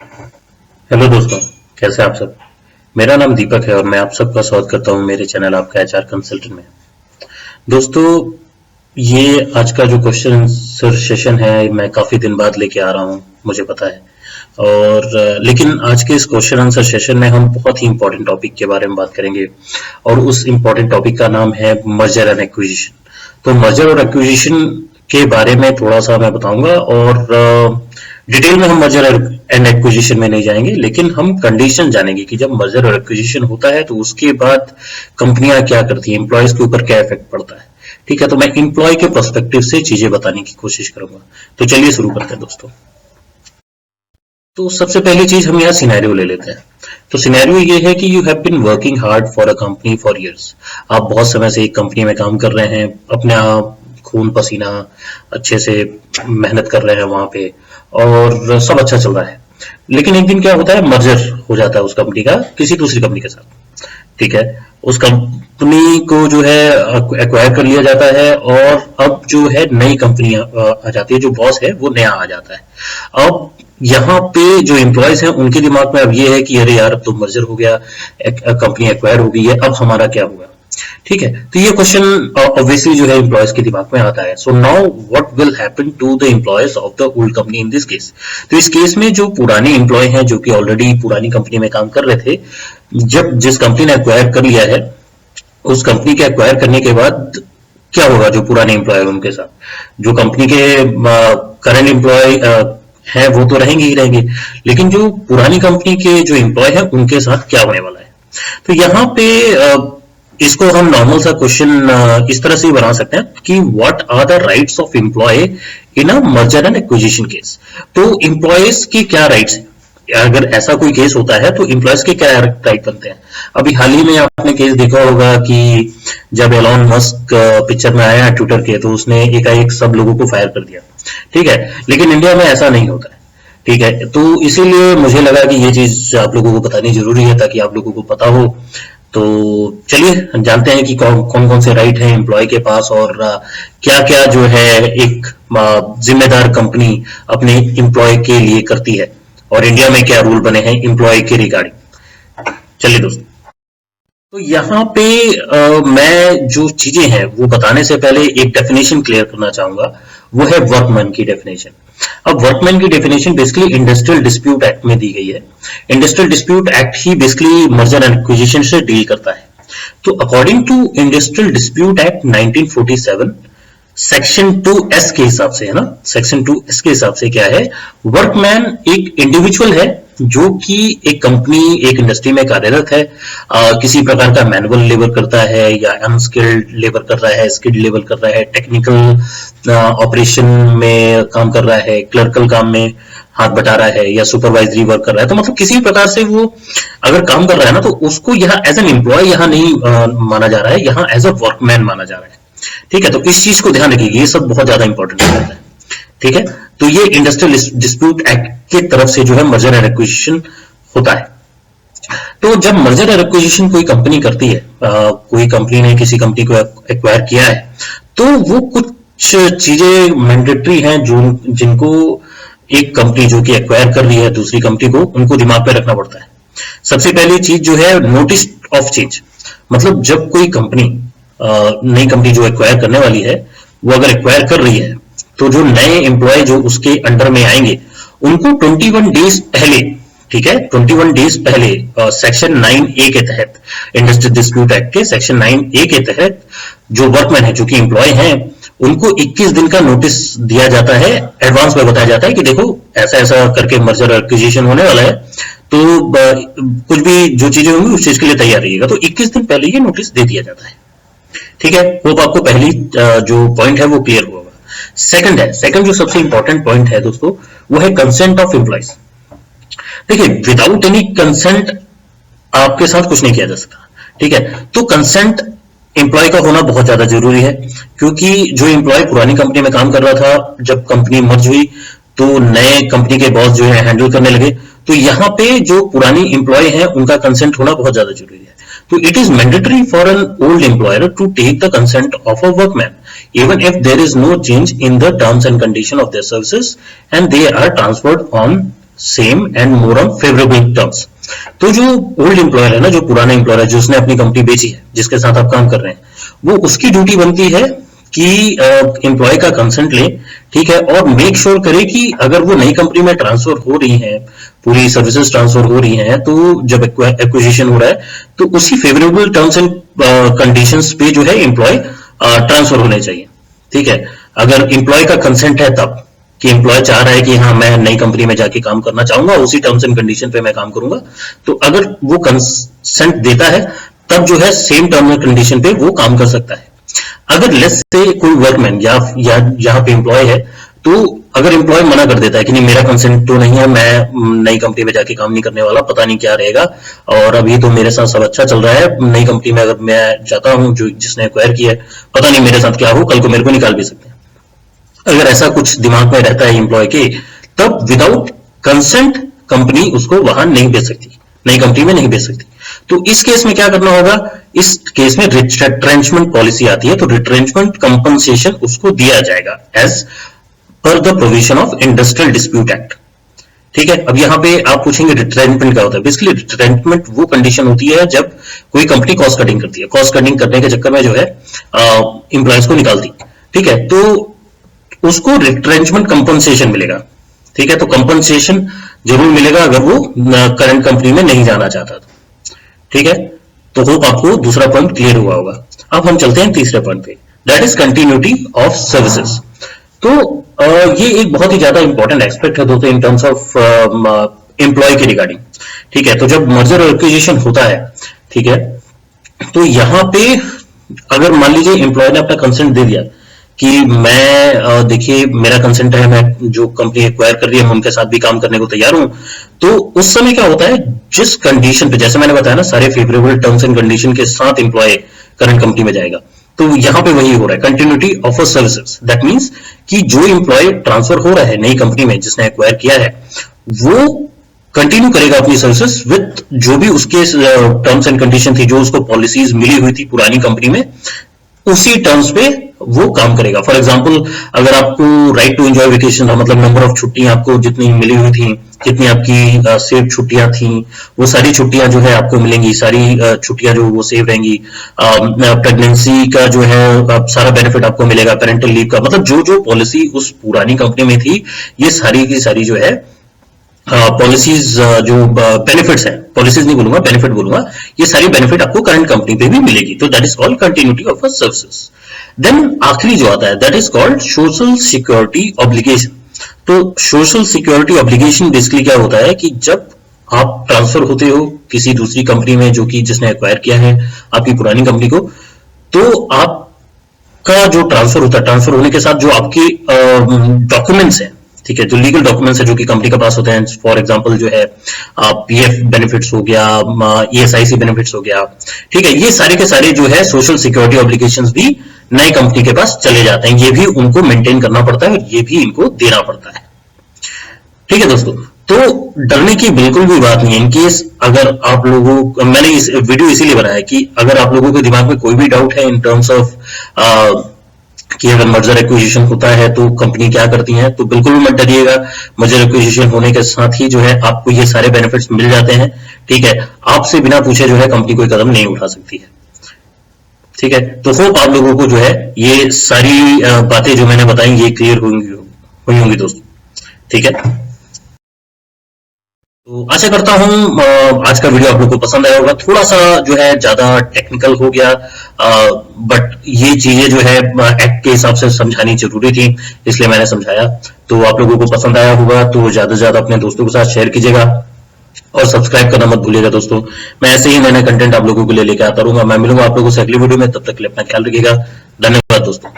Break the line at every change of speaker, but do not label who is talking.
Hello दोस्तों, कैसे हैं आप सब। मेरा नाम दीपक है और मैं आप सबका स्वागत करता हूं मेरे चैनल आपका एचआर कंसल्टेंट में। दोस्तों, ये आज का जो क्वेश्चन आंसर सेशन है मैं काफ़ी दिन बाद लेके आ रहा हूं, मुझे पता है। और लेकिन आज के इस क्वेश्चन आंसर सेशन में हम बहुत ही इंपॉर्टेंट टॉपिक के बारे में बात करेंगे और उस इंपॉर्टेंट टॉपिक का नाम है मर्जर एंड एक्विजिशन। तो मर्जर और एक्विजिशन के बारे में थोड़ा सा मैं बताऊंगा और डिटेल में हम मर्जर एंड एक्विजिशन में नहीं जाएंगे, लेकिन हम कंडीशन जानेंगे कि जब मर्जर और एक्विजिशन होता है तो उसके बाद कंपनियां क्या करती हैं, एम्प्लॉयज के ऊपर क्या इफेक्ट पड़ता है। ठीक है, तो मैं एम्प्लॉय के पर्सपेक्टिव से चीजें बताने की कोशिश करूंगा। तो चलिए शुरू करते हैं दोस्तों। तो सबसे पहली चीज हम यहाँ सिनेरियो ले लेते हैं। तो सिनेरियो ये है कि you have been working hard for a company for years. आप बहुत समय से एक कंपनी में काम कर रहे हैं, अपना खून पसीना अच्छे से मेहनत कर रहे हैं वहां पे और सब अच्छा चल रहा है। लेकिन एक दिन क्या होता है, मर्जर हो जाता है उस कंपनी का किसी दूसरी कंपनी के साथ। ठीक है, उस कंपनी को जो है एक्वायर कर लिया जाता है और अब जो है नई कंपनी आ जाती है, जो बॉस है वो नया आ जाता है। अब यहाँ पे जो एम्प्लॉयज हैं उनके दिमाग में अब ये है कि अरे यार अब तो मर्जर हो गया, कंपनी एक्वायर हो गई है, अब हमारा क्या होगा। ठीक है, तो ये क्वेश्चन ऑब्वियसली जो है एम्प्लॉयज के दिमाग में आता है। So now what will happen to the employees of the old company in this case. तो इस केस में जो पुराने एम्प्लॉय हैं जो कि ऑलरेडी पुरानी कंपनी में काम कर रहे थे, जब जिस कंपनी ने एक्वायर कर लिया है, उस कंपनी के एक्वायर करने के बाद क्या होगा जो पुराने एम्प्लॉय उनके साथ। जो कंपनी के करंट एम्प्लॉय हैं वो तो रहेंगे ही रहेंगे, लेकिन जो पुरानी कंपनी के जो एम्प्लॉय हैं उनके साथ क्या होने वाला है। तो यहाँ पे इसको हम नॉर्मल सा क्वेश्चन इस तरह से ही बना सकते हैं कि what are the rights of employee in a merger and acquisition case. तो एम्प्लॉयज के क्या राइट्स हैं, अगर ऐसा कोई केस होता है तो एम्प्लॉयज के क्या राइट बनते हैं। अभी हाल ही में आपने केस देखा होगा कि जब एलॉन मस्क पिक्चर में आया ट्विटर के, तो उसने एकाएक सब लोगों को फायर कर दिया। ठीक है, लेकिन इंडिया में ऐसा नहीं होता है। ठीक है, तो इसीलिए मुझे लगा कि ये चीज आप लोगों को बतानी जरूरी है ताकि आप लोगों को पता हो। तो चलिए जानते हैं कि कौन कौन से राइट हैं एम्प्लॉय के पास और क्या क्या जो है एक जिम्मेदार कंपनी अपने एम्प्लॉय के लिए करती है और इंडिया में क्या रूल बने हैं एम्प्लॉय के रिगार्डिंग। चलिए दोस्तों, तो यहाँ पे मैं जो चीजें हैं वो बताने से पहले एक डेफिनेशन क्लियर करना चाहूंगा, वो है वर्कमैन की डेफिनेशन। अब वर्कमैन की definition basically industrial dispute act में दी गई है। इंडस्ट्रियल डिस्प्यूट एक्ट ही बेसिकली मर्जर एंड एक्विजिशन से डील करता है। तो according to industrial dispute act 1947 section 2S के हिसाब से, है ना, सेक्शन 2S के हिसाब से क्या है, वर्कमैन एक इंडिविजुअल है जो कि एक कंपनी एक इंडस्ट्री में कार्यरत है, किसी प्रकार का मैनुअल लेबर करता है या अनस्किल्ड लेबर कर रहा है, स्किल्ड लेबर कर रहा है, टेक्निकल ऑपरेशन में काम कर रहा है, क्लर्कल काम में हाथ बटा रहा है या सुपरवाइजरी वर्क कर रहा है। तो मतलब किसी प्रकार से वो अगर काम कर रहा है ना, तो उसको यहाँ एज एन एम्प्लॉय यहाँ नहीं माना जा रहा है, यहाँ एज अ वर्कमैन माना जा रहा है। ठीक है, तो इस चीज को ध्यान रखिए, ये सब बहुत ज्यादा इंपॉर्टेंट हो जाता है। ठीक है, तो ये इंडस्ट्रियल डिस्प्यूट एक्ट की तरफ से जो है मर्जर एंड एक्विजिशन होता है। तो जब मर्जर एंड एक्विजिशन कोई कंपनी करती है, कोई कंपनी ने किसी कंपनी को एक्वायर किया है, तो वो कुछ चीजें मैंडेटरी हैं जो जिनको एक कंपनी जो कि एक्वायर कर रही है दूसरी कंपनी को, उनको दिमाग पे रखना पड़ता है। सबसे पहली चीज जो है नोटिस ऑफ चेंज। मतलब जब कोई कंपनी नई कंपनी जो एक्वायर करने वाली है, वो अगर एक्वायर कर रही है, तो जो नए एम्प्लॉय जो उसके अंडर में आएंगे उनको 21 डेज पहले, ठीक है, 21 डेज पहले सेक्शन 9A के तहत, इंडस्ट्रियल डिस्प्यूट एक्ट के सेक्शन 9A के तहत जो वर्कमैन है जो कि एम्प्लॉय हैं, उनको 21 दिन का नोटिस दिया जाता है, एडवांस में बताया जाता है कि देखो ऐसा ऐसा करके मर्जर एक्विजिशन होने वाला है, तो कुछ भी जो चीजें होंगी उस चीज के लिए तैयार रहिएगा। तो 21 दिन पहले ये नोटिस दे दिया जाता है। ठीक है, होप आपको पहली जो पॉइंट है वो क्लियर होगा। सेकंड जो सबसे इंपॉर्टेंट पॉइंट है दोस्तों, वो है कंसेंट ऑफ एम्प्लॉयज। देखिए, विदाउट एनी कंसेंट आपके साथ कुछ नहीं किया जा सकता। ठीक है, तो कंसेंट एम्प्लॉय का होना बहुत ज्यादा जरूरी है, क्योंकि जो एम्प्लॉय पुरानी कंपनी में काम कर रहा था, जब कंपनी मर्ज हुई तो नए कंपनी के बॉस जो है हैंडल करने लगे, तो यहाँ पे जो पुरानी एम्प्लॉय है उनका कंसेंट होना बहुत ज्यादा जरूरी है। तो it is mandatory for an old employer to take the consent of a workman, even if there is no change in the terms and condition of their services and they are transferred on same and more on favourable terms. तो जो old employer है ना, जो पुराना employer है, जो उसने अपनी कंपनी बेची है, जिसके साथ आप काम कर रहे हैं, वो उसकी ड्यूटी बनती है कि एम्प्लॉय का कंसेंट ले, ठीक है, और मेक श्योर करे कि अगर वो नई कंपनी में ट्रांसफर हो रही है, पूरी सर्विसेज ट्रांसफर हो रही हैं, तो जब एक्विजिशन हो रहा है तो उसी फेवरेबल टर्म्स एंड कंडीशंस पे जो है एम्प्लॉय ट्रांसफर होने चाहिए, ठीक है। अगर एम्प्लॉय का कंसेंट है तब कि एम्प्लॉय चाह रहा है कि हाँ मैं नई कंपनी में जाके काम करना चाहूंगा, उसी टर्म्स एंड कंडीशन पे मैं काम करूंगा, तो अगर वो कंसेंट देता है तब जो है सेम टर्म एंड कंडीशन पे वो काम कर सकता है। अगर लेट्स से कोई वर्कमैन या जहां पे एम्प्लॉय है, तो अगर एम्प्लॉय मना कर देता है कि नहीं मेरा कंसेंट तो नहीं है, मैं नई कंपनी में जाके काम नहीं करने वाला, पता नहीं क्या रहेगा, और अभी तो मेरे साथ सब अच्छा चल रहा है, नई कंपनी में अगर मैं जाता हूं जो जिसने एक्वायर किया है, पता नहीं मेरे साथ क्या हो, कल को मेरे को निकाल भी सकते हैं। अगर ऐसा कुछ दिमाग में रहता है एम्प्लॉय के, तब विदाउट कंसेंट कंपनी उसको वहां नहीं भेज सकती, नई कंपनी में नहीं भेज सकती। तो इस केस में क्या करना होगा, इस केस में रिट्रेंचमेंट पॉलिसी आती है, तो रिट्रेंचमेंट कंपनसेशन उसको दिया जाएगा as per the provision of industrial dispute act, ठीक है। अब यहां पे आप पूछेंगे रिट्रेंचमेंट क्या होता है। बेसिकली रिट्रेंचमेंट वो कंडीशन होती है जब कोई कंपनी कॉस्ट कटिंग करती है, कॉस्ट कटिंग करने के चक्कर में जो है इंप्लॉयज को निकालती, ठीक है, तो उसको रिट्रेंचमेंट कंपनसेशन मिलेगा, ठीक है। तो कंपनसेशन जरूर मिलेगा अगर वो करंट कंपनी में नहीं जाना चाहता, ठीक है। तो होप आपको दूसरा पॉइंट क्लियर हुआ होगा। अब हम चलते हैं तीसरे पॉइंट पे, that is continuity of services. तो ये एक बहुत ही ज्यादा इंपॉर्टेंट एस्पेक्ट है दोस्तों इन टर्म्स ऑफ एम्प्लॉय के रिगार्डिंग, ठीक है। तो जब मर्जर और एक्विजिशन होता है, ठीक है, तो यहां पे अगर मान लीजिए एम्प्लॉय ने अपना कंसेंट दे दिया कि मैं देखिए मेरा कंसेंट है, मैं जो कंपनी एक्वायर कर रही है मैं उनके साथ भी काम करने को तैयार हूं, तो उस समय क्या होता है, जिस कंडीशन पे, जैसे मैंने बताया ना, सारे फेवरेबल टर्म्स एंड कंडीशन के साथ एम्प्लॉय करंट कंपनी में जाएगा, तो यहां पे वही हो रहा है, continuity of services. That means कि जो एम्प्लॉय ट्रांसफर हो रहा है नई कंपनी में जिसने एक्वायर किया है, वो कंटिन्यू करेगा अपनी सर्विसेज विद जो भी उसके टर्म्स एंड कंडीशन थी, जो उसको पॉलिसीज मिली हुई थी पुरानी कंपनी में, उसी टर्म्स पे वो काम करेगा। फॉर एग्जांपल, अगर आपको राइट टू एंजॉय वेकेशन था, मतलब नंबर ऑफ छुट्टियां आपको जितनी मिली हुई थी, जितनी आपकी सेव छुट्टियां थी, वो सारी छुट्टियां जो है आपको मिलेंगी, सारी छुट्टियां जो वो सेव रहेंगी। प्रेगनेंसी का जो है सारा बेनिफिट आपको मिलेगा, पेरेंटल लीव का, मतलब जो जो पॉलिसी उस पुरानी कंपनी में थी, ये सारी की सारी जो है पॉलिसीज, जो बेनिफिट्स है, पॉलिसीज नहीं बोलूंगा, बेनिफिट बोलूंगा, ये सारी बेनिफिट आपको करंट कंपनी पे भी मिलेगी। तो that is called continuity of a services. Then आखिरी जो आता है, that is called social security obligation. तो सोशल सिक्योरिटी ऑब्लिगेशन बेसिकली क्या होता है कि जब आप ट्रांसफर होते हो किसी दूसरी कंपनी में, जो कि जिसने एक्वायर किया है आपकी पुरानी कंपनी को, तो आपका जो ट्रांसफर होता है, ट्रांसफर होने के साथ जो आपके डॉक्यूमेंट्स हैं, ठीक है, जो लीगल डॉक्यूमेंट्स है जो कि कंपनी के पास होते हैं, फॉर एग्जांपल जो है पीएफ बेनिफिट्स हो गया, ईएसआईसी बेनिफिट्स हो गया, ठीक है, ये सारे के सारे जो है सोशल सिक्योरिटी ऑब्लिगेशंस भी नई कंपनी के पास चले जाते हैं, ये भी उनको मेंटेन करना पड़ता है और ये भी इनको देना पड़ता है, ठीक है दोस्तों। तो डरने की बिल्कुल भी बात नहीं है। इनकेस अगर आप लोगों, मैंने इस वीडियो इसीलिए बनाया कि अगर आप लोगों के दिमाग में कोई भी डाउट है इन टर्म्स ऑफ कि अगर मर्जर एक्विजिशन होता है तो कंपनी क्या करती है, तो बिल्कुल मत डरिएगा। मर्जर एक्विजिशन होने के साथ ही जो है आपको ये सारे बेनिफिट्स मिल जाते हैं, ठीक है। आपसे बिना पूछे जो है कंपनी कोई कदम नहीं उठा सकती है, ठीक है। तो होप आप लोगों को जो है ये सारी बातें जो मैंने बताई ये क्लियर हुई होंगी दोस्तों, ठीक है। तो आशा करता हूं आज का वीडियो आप लोगों को पसंद आया होगा। थोड़ा सा जो है ज्यादा टेक्निकल हो गया, बट ये चीजें जो है एक्ट के हिसाब से समझानी जरूरी थी, इसलिए मैंने समझाया। तो आप लोगों को पसंद आया होगा तो ज्यादा से ज्यादा अपने दोस्तों के साथ शेयर कीजिएगा और सब्सक्राइब करना मत भूलिएगा दोस्तों। मैं ऐसे ही नए कंटेंट आप लोगों के लिए लेकर आता रहूंगा। मैं मिलूंगा आप लोगों से अगली वीडियो में, तब तक के लिए अपना ख्याल रखिएगा। धन्यवाद दोस्तों।